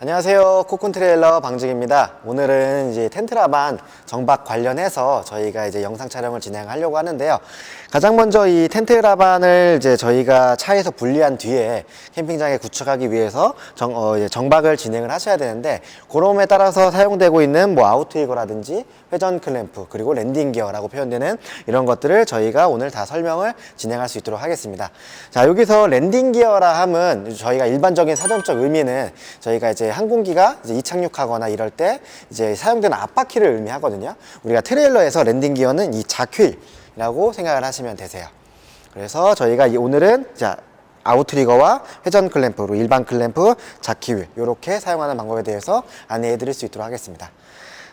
안녕하세요. 코쿤 트레일러 방직입니다. 오늘은 이제 텐트라반 정박 관련해서 저희가 이제 영상 촬영을 진행하려고 하는데요. 가장 먼저 이 텐트라반을 이제 저희가 차에서 분리한 뒤에 캠핑장에 구축하기 위해서 정박을 진행을 하셔야 되는데, 그럼에 따라서 사용되고 있는 뭐 아우트리거라든지 회전 클램프 그리고 랜딩 기어라고 표현되는 이런 것들을 저희가 오늘 다 설명을 진행할 수 있도록 하겠습니다. 자, 여기서 랜딩 기어라 함은 저희가 일반적인 사전적 의미는 저희가 이제 항공기가 이제 이착륙하거나 이럴 때 이제 사용되는 앞바퀴를 의미하거든요. 우리가 트레일러에서 랜딩 기어는 이 좌휠이라고 생각을 하시면 되세요. 그래서 저희가 오늘은 자 아웃트리거와 회전 클램프로 일반 클램프, 자퀴휠 이렇게 사용하는 방법에 대해서 안내해 드릴 수 있도록 하겠습니다.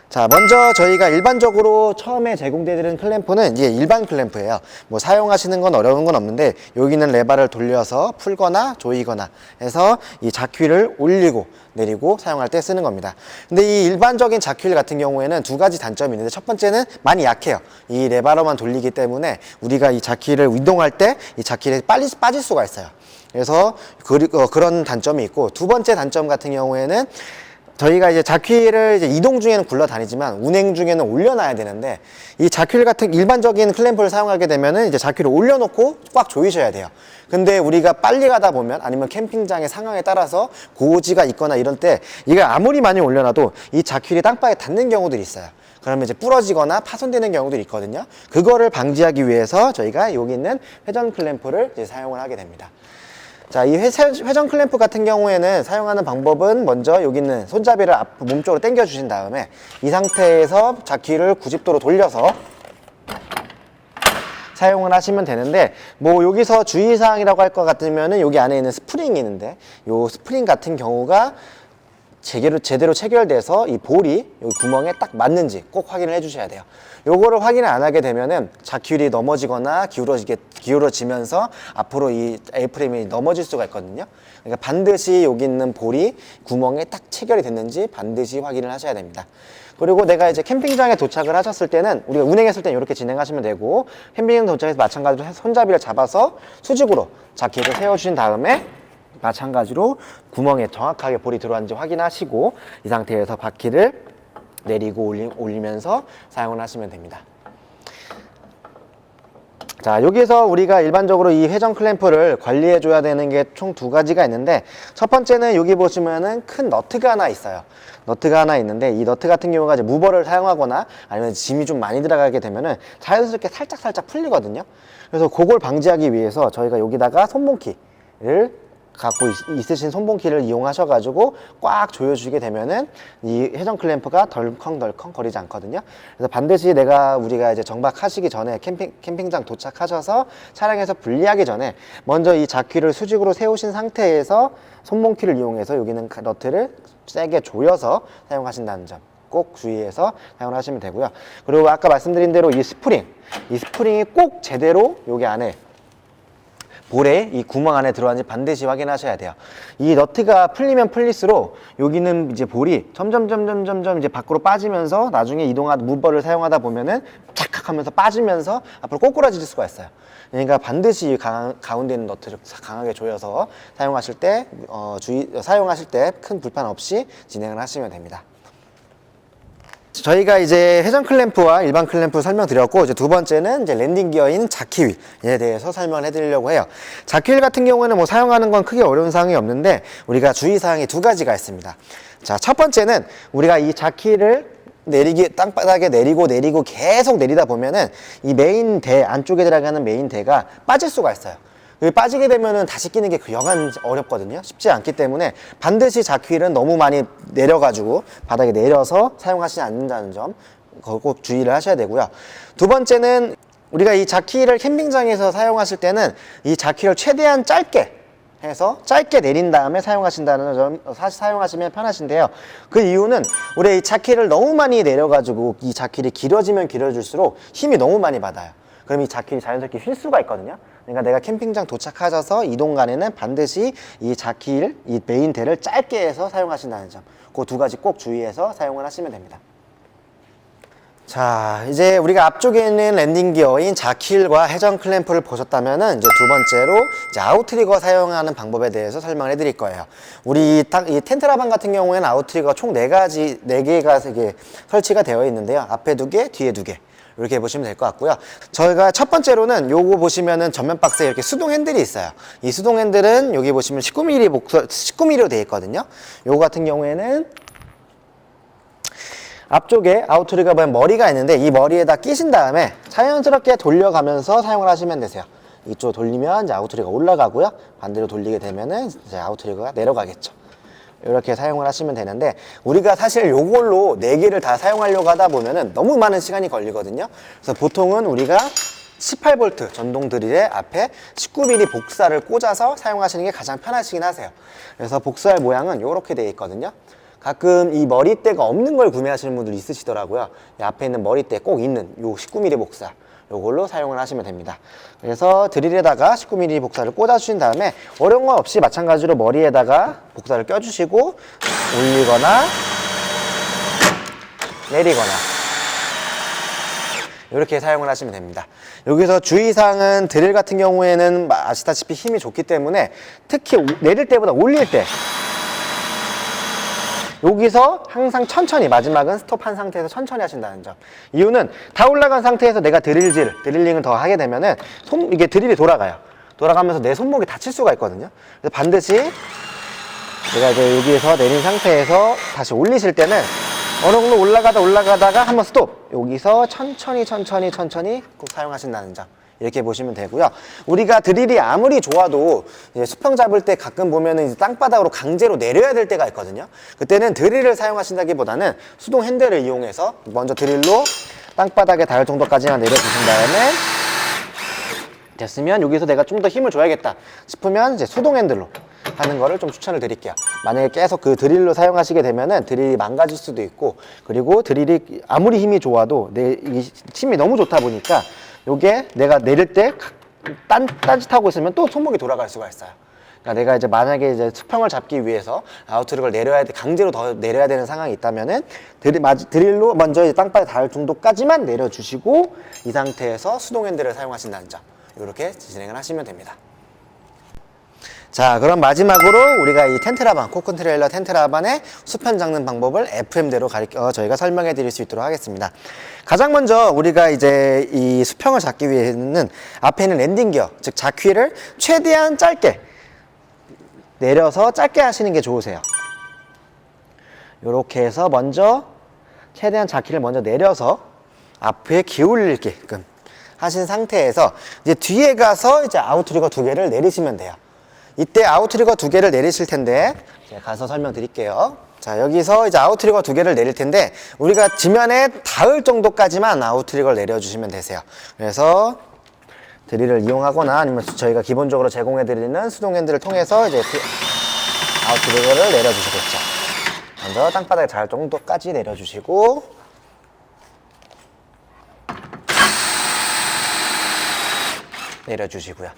자, 먼저 저희가 일반적으로 처음에 제공되는 클램프는 이게 일반 클램프예요. 뭐 사용하시는 건 어려운 건 없는데, 여기는 레바를 돌려서 풀거나 조이거나 해서 이 자퀴를 올리고 내리고 사용할 때 쓰는 겁니다. 근데 이 일반적인 자퀴 같은 경우에는 두 가지 단점이 있는데, 첫 번째는 많이 약해요. 이 레바로만 돌리기 때문에 우리가 이 자퀴를 이동할 때 이 자퀴를 빨리 빠질 수가 있어요. 그래서 그런 단점이 있고, 두 번째 단점 같은 경우에는 저희가 이제 자퀴를 이제 이동 중에는 굴러다니지만 운행 중에는 올려놔야 되는데, 이 자퀴 같은 일반적인 클램프를 사용하게 되면은 이제 자퀴를 올려놓고 꽉 조이셔야 돼요. 근데 우리가 빨리 가다 보면 아니면 캠핑장의 상황에 따라서 고지가 있거나 이런 때 이걸 아무리 많이 올려놔도 이 자퀴를 땅바닥에 닿는 경우들이 있어요. 그러면 이제 부러지거나 파손되는 경우들이 있거든요. 그거를 방지하기 위해서 저희가 여기 있는 회전 클램프를 이제 사용을 하게 됩니다. 자, 이 회전 클램프 같은 경우에는 사용하는 방법은 먼저 여기 있는 손잡이를 몸쪽으로 당겨 주신 다음에 이 상태에서 자퀴를 90도로 돌려서 사용을 하시면 되는데, 뭐 여기서 주의사항이라고 할 것 같으면은 여기 안에 있는 스프링이 있는데, 요 스프링 같은 경우가 제대로 체결돼서 이 볼이 여기 구멍에 딱 맞는지 꼭 확인을 해 주셔야 돼요. 요거를 확인을 안 하게 되면은 자퀴율이 넘어지거나 기울어지면서 앞으로 이 A프레임이 넘어질 수가 있거든요. 그러니까 반드시 여기 있는 볼이 구멍에 딱 체결이 됐는지 반드시 확인을 하셔야 됩니다. 그리고 내가 이제 캠핑장에 도착을 하셨을 때는, 우리가 운행했을 때는 이렇게 진행하시면 되고, 캠핑장 도착해서 마찬가지로 손잡이를 잡아서 수직으로 자퀴를 세워주신 다음에 마찬가지로 구멍에 정확하게 볼이 들어왔는지 확인하시고, 이 상태에서 바퀴를 내리고 올리면서 사용을 하시면 됩니다. 자, 여기서 우리가 일반적으로 이 회전 클램프를 관리해 줘야 되는 게 총 두 가지가 있는데, 첫 번째는 여기 보시면은 큰 너트가 하나 있어요. 너트가 하나 있는데, 이 너트 같은 경우가 이제 무버를 사용하거나 아니면 짐이 좀 많이 들어가게 되면은 자연스럽게 살짝 풀리거든요. 그래서 그걸 방지하기 위해서 저희가 여기다가 손봉키를 갖고 있으신 손봉키를 이용하셔가지고 꽉 조여주게 되면은 이 회전 클램프가 덜컹덜컹 거리지 않거든요. 그래서 반드시 우리가 이제 정박하시기 전에 캠핑장 도착하셔서 차량에서 분리하기 전에 먼저 이 자퀴를 수직으로 세우신 상태에서 손봉키를 이용해서 여기는 너트를 세게 조여서 사용하신다는 점 꼭 주의해서 사용을 하시면 되고요. 그리고 아까 말씀드린 대로 이 스프링이 꼭 제대로 여기 안에 볼에 이 구멍 안에 들어왔는지 반드시 확인하셔야 돼요. 이 너트가 풀리면 풀릴수록 여기는 이제 볼이 점점 이제 밖으로 빠지면서 나중에 무버를 사용하다 보면은 착착 하면서 빠지면서 앞으로 꼬꾸라질 수가 있어요. 그러니까 반드시 가운데 있는 너트를 강하게 조여서 사용하실 때 큰 불판 없이 진행을 하시면 됩니다. 저희가 이제 회전 클램프와 일반 클램프 설명드렸고, 이제 두 번째는 이제 랜딩 기어인 자퀴휠에 대해서 설명을 해드리려고 해요. 자퀴휠 같은 경우에는 뭐 사용하는 건 크게 어려운 사항이 없는데, 우리가 주의사항이 두 가지가 있습니다. 자, 첫 번째는 우리가 이 자퀴를 땅바닥에 내리고 계속 내리다 보면은 이 메인 대 안쪽에 들어가는 메인 대가 빠질 수가 있어요. 빠지게 되면은 다시 끼는 게 여간 어렵거든요. 쉽지 않기 때문에 반드시 자퀴를 너무 많이 내려가지고 바닥에 내려서 사용하시지 않는다는 점 꼭 주의를 하셔야 되고요. 두 번째는 우리가 이 자퀴를 캠핑장에서 사용하실 때는 이 자퀴를 최대한 짧게 해서 짧게 내린 다음에 사용하신다는 점 사용하시면 편하신데요. 그 이유는 우리 이 자퀴를 너무 많이 내려가지고 이 자퀴를 길어지면 길어질수록 힘이 너무 많이 받아요. 그럼 이 자퀴를 자연스럽게 휠 수가 있거든요. 그러니까 내가 캠핑장 도착하셔서 이동 간에는 반드시 이 메인 대를 짧게 해서 사용하신다는 점, 그 두 가지 꼭 주의해서 사용을 하시면 됩니다. 자, 이제 우리가 앞쪽에 있는 랜딩 기어인 자키힐과 회전 클램프를 보셨다면은 이제 두 번째로 이제 아웃트리거 사용하는 방법에 대해서 설명을 해드릴 거예요. 우리 이 텐트라반 같은 경우에는 아웃트리거가 총 4개가 이게 설치가 되어 있는데요. 앞에 2개, 뒤에 2개. 이렇게 보시면 될 것 같고요. 저희가 첫 번째로는 요거 보시면은 전면 박스에 이렇게 수동 핸들이 있어요. 이 수동 핸들은 여기 보시면 19mm로 되어 있거든요. 요거 같은 경우에는 앞쪽에 아웃트리거 보면 머리가 있는데 이 머리에다 끼신 다음에 자연스럽게 돌려가면서 사용을 하시면 되세요. 이쪽 돌리면 이제 아웃트리거가 올라가고요. 반대로 돌리게 되면은 이제 아웃트리거가 내려가겠죠. 이렇게 사용을 하시면 되는데 우리가 사실 요걸로 4개를 다 사용하려고 하다 보면은 너무 많은 시간이 걸리거든요. 그래서 보통은 우리가 18V 전동 드릴에 앞에 19mm 복사를 꽂아서 사용하시는 게 가장 편하시긴 하세요. 그래서 복사할 모양은 이렇게 되어 있거든요. 가끔 이 머리대가 없는 걸 구매하시는 분들 있으시더라고요. 이 앞에 있는 머리대 꼭 있는 요 19mm 복사 요걸로 사용을 하시면 됩니다. 그래서 드릴에다가 19mm 복사를 꽂아주신 다음에 어려운 건 없이 마찬가지로 머리에다가 복사를 껴주시고 올리거나 내리거나 이렇게 사용을 하시면 됩니다. 여기서 주의사항은 드릴 같은 경우에는 아시다시피 힘이 좋기 때문에 특히 내릴 때보다 올릴 때 여기서 항상 천천히 마지막은 스톱한 상태에서 천천히 하신다는 점. 이유는 다 올라간 상태에서 내가 드릴링을 더 하게 되면은 이게 드릴이 돌아가요. 돌아가면서 내 손목이 다칠 수가 있거든요. 그래서 반드시 내가 이제 여기에서 내린 상태에서 다시 올리실 때는 어느 정도 올라가다가 한번 스톱. 여기서 천천히 꼭 사용하신다는 점. 이렇게 보시면 되고요. 우리가 드릴이 아무리 좋아도 이제 수평 잡을 때 가끔 보면은 이제 땅바닥으로 강제로 내려야 될 때가 있거든요. 그때는 드릴을 사용하신다기보다는 수동 핸들을 이용해서 먼저 드릴로 땅바닥에 닿을 정도까지만 내려주신 다음에 됐으면 여기서 내가 좀 더 힘을 줘야겠다 싶으면 이제 수동 핸들로 하는 거를 좀 추천을 드릴게요. 만약에 계속 그 드릴로 사용하시게 되면은 드릴이 망가질 수도 있고, 그리고 드릴이 아무리 힘이 좋아도 이 힘이 너무 좋다 보니까 요게 내가 내릴 때 딴짓하고 있으면 또 손목이 돌아갈 수가 있어요. 그러니까 내가 이제 만약에 이제 수평을 잡기 위해서 아웃트릭을 강제로 더 내려야 되는 상황이 있다면은 드릴로 먼저 이제 땅바닥에 닿을 정도까지만 내려주시고 이 상태에서 수동 핸들을 사용하신다는 점, 이렇게 진행을 하시면 됩니다. 자, 그럼 마지막으로 우리가 이 텐트라반, 코큰 트레일러 텐트라반의 수평 잡는 방법을 FM대로 저희가 설명해 드릴 수 있도록 하겠습니다. 가장 먼저 우리가 이제 이 수평을 잡기 위해서는 앞에 있는 랜딩 기어, 즉 자퀴를 최대한 짧게 내려서 짧게 하시는 게 좋으세요. 이렇게 해서 먼저 최대한 자퀴를 먼저 내려서 앞에 기울게끔 하신 상태에서 이제 뒤에 가서 이제 아웃트리거 2개를 내리시면 돼요. 이때 아웃트리거 2개를 내리실 텐데 제가 가서 설명드릴게요. 자, 여기서 이제 아웃트리거 2개를 내릴 텐데 우리가 지면에 닿을 정도까지만 아웃트리거를 내려주시면 되세요. 그래서 드릴을 이용하거나 아니면 저희가 기본적으로 제공해드리는 수동 핸들을 통해서 이제 아웃트리거를 내려주시겠죠. 먼저 땅바닥에 닿을 정도까지 내려주시고 내려주시고요.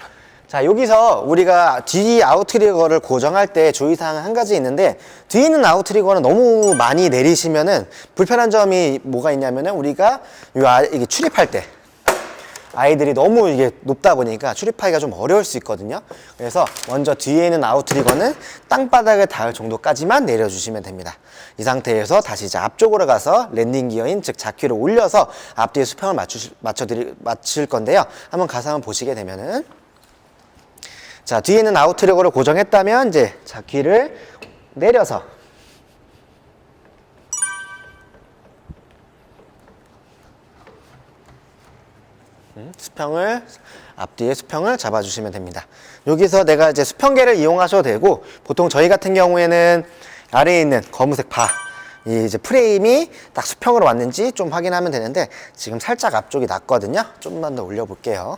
자, 여기서 우리가 뒤 아웃트리거를 고정할 때 주의사항은 한 가지 있는데, 뒤에 있는 아웃트리거는 너무 많이 내리시면은 불편한 점이 뭐가 있냐면은 우리가 이게 출입할 때 아이들이 너무 이게 높다 보니까 출입하기가 좀 어려울 수 있거든요. 그래서 먼저 뒤에 있는 아웃트리거는 땅바닥에 닿을 정도까지만 내려주시면 됩니다. 이 상태에서 다시 이제 앞쪽으로 가서 랜딩 기어인 즉 자퀴를 올려서 앞뒤에 수평을 맞출 건데요. 한번 가서 한번 보시게 되면은, 자, 뒤에 있는 아웃트리거를 고정했다면 이제 자퀴를 내려서 앞뒤에 수평을 잡아주시면 됩니다. 여기서 내가 이제 수평계를 이용하셔도 되고, 보통 저희 같은 경우에는 아래에 있는 검은색 이 이제 프레임이 딱 수평으로 왔는지 좀 확인하면 되는데, 지금 살짝 앞쪽이 낮거든요. 좀만 더 올려볼게요.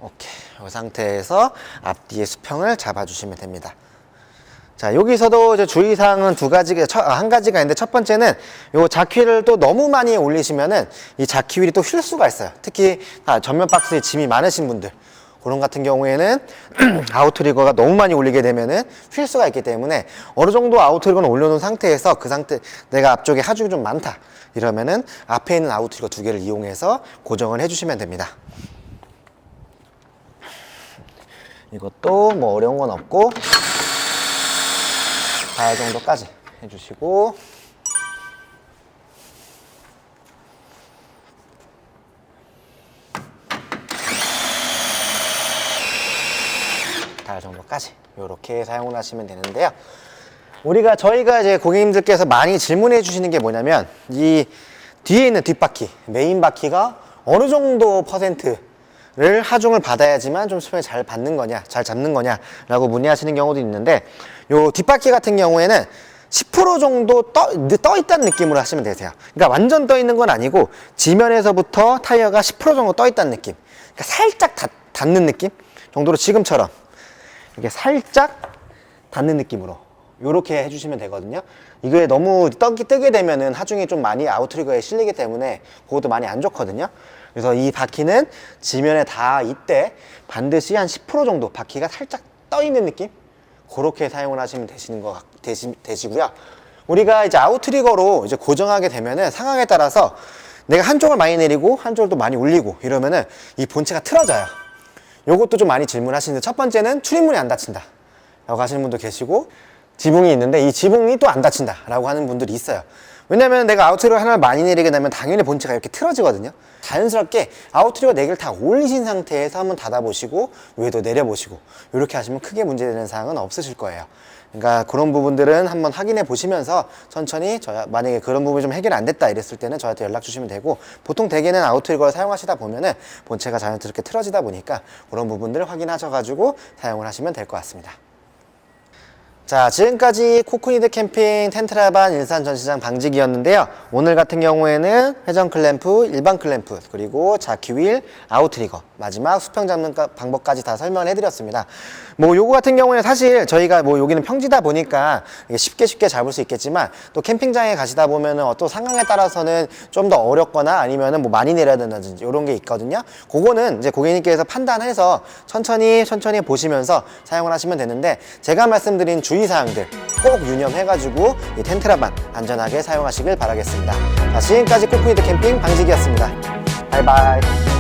오케이. 이 상태에서 앞뒤의 수평을 잡아주시면 됩니다. 자, 여기서도 이제 주의사항은 한 가지가 있는데, 첫 번째는 요 자퀴를 또 너무 많이 올리시면은 이 자퀴 휠이 또 휠 수가 있어요. 특히 전면 박스에 짐이 많으신 분들, 그런 같은 경우에는 아웃트리거가 너무 많이 올리게 되면은 휠 수가 있기 때문에 어느 정도 아웃트리거는 올려놓은 상태에서 그 상태 내가 앞쪽에 하중이 좀 많다 이러면은 앞에 있는 아웃트리거 두 개를 이용해서 고정을 해주시면 됩니다. 이것도 뭐 어려운 건 없고 발 정도까지 해주시고 달 정도까지 이렇게 사용을 하시면 되는데요. 저희가 이제 고객님들께서 많이 질문해 주시는 게 뭐냐면 이 뒤에 있는 뒷바퀴, 메인 바퀴가 어느 정도 퍼센트를 하중을 받아야지만 좀 수평이 잘 받는 거냐, 잘 잡는 거냐라고 문의하시는 경우도 있는데 요 뒷바퀴 같은 경우에는 10% 정도 떠 있다는 느낌으로 하시면 되세요. 그러니까 완전 떠 있는 건 아니고 지면에서부터 타이어가 10% 정도 떠 있다는 느낌. 그러니까 살짝 닿는 느낌 정도로 지금처럼 이렇게 살짝 닿는 느낌으로 이렇게 해주시면 되거든요. 이게 너무 뜨게 되면은 하중이 좀 많이 아웃트리거에 실리기 때문에 그것도 많이 안 좋거든요. 그래서 이 바퀴는 지면에 닿을 때 반드시 한 10% 정도 바퀴가 살짝 떠 있는 느낌 그렇게 사용을 하시면 되시고요. 우리가 이제 아웃트리거로 이제 고정하게 되면은 상황에 따라서 내가 한쪽을 많이 내리고 한쪽을 또 많이 올리고 이러면은 이 본체가 틀어져요. 요것도 좀 많이 질문하시는데 첫 번째는 출입문이 안 닫힌다 라고 하시는 분도 계시고 지붕이 있는데 이 지붕이 또 안 닫힌다 라고 하는 분들이 있어요. 왜냐면 내가 아웃트리거 하나를 많이 내리게 되면 당연히 본체가 이렇게 틀어지거든요. 자연스럽게 아웃트리거 4개를 다 올리신 상태에서 한번 닫아보시고 위에도 내려보시고 이렇게 하시면 크게 문제되는 사항은 없으실 거예요. 그러니까 그런 부분들은 한번 확인해 보시면서 천천히 만약에 그런 부분이 좀 해결이 안 됐다 이랬을 때는 저한테 연락 주시면 되고 보통 대개는 아웃트리거를 사용하시다 보면은 본체가 자연스럽게 틀어지다 보니까 그런 부분들을 확인하셔가지고 사용을 하시면 될 것 같습니다. 자, 지금까지 코코니드 캠핑 텐트라반 일산 전시장 방지기였는데요. 오늘 같은 경우에는 회전 클램프, 일반 클램프, 그리고 자키 휠, 아웃트리거, 마지막 수평 잡는 방법까지 다 설명을 해드렸습니다. 뭐 요거 같은 경우에 사실 저희가 뭐 여기는 평지다 보니까 쉽게 잡을 수 있겠지만 또 캠핑장에 가시다 보면은 어떤 상황에 따라서는 좀 더 어렵거나 아니면은 뭐 많이 내려야 된다든지 이런 게 있거든요. 그거는 이제 고객님께서 판단해서 천천히 보시면서 사용을 하시면 되는데 제가 말씀드린 주의사항들 꼭 유념해가지고 이 텐트라반 안전하게 사용하시길 바라겠습니다. 자, 지금까지 코코니드 캠핑 방지기였습니다. 바이바이.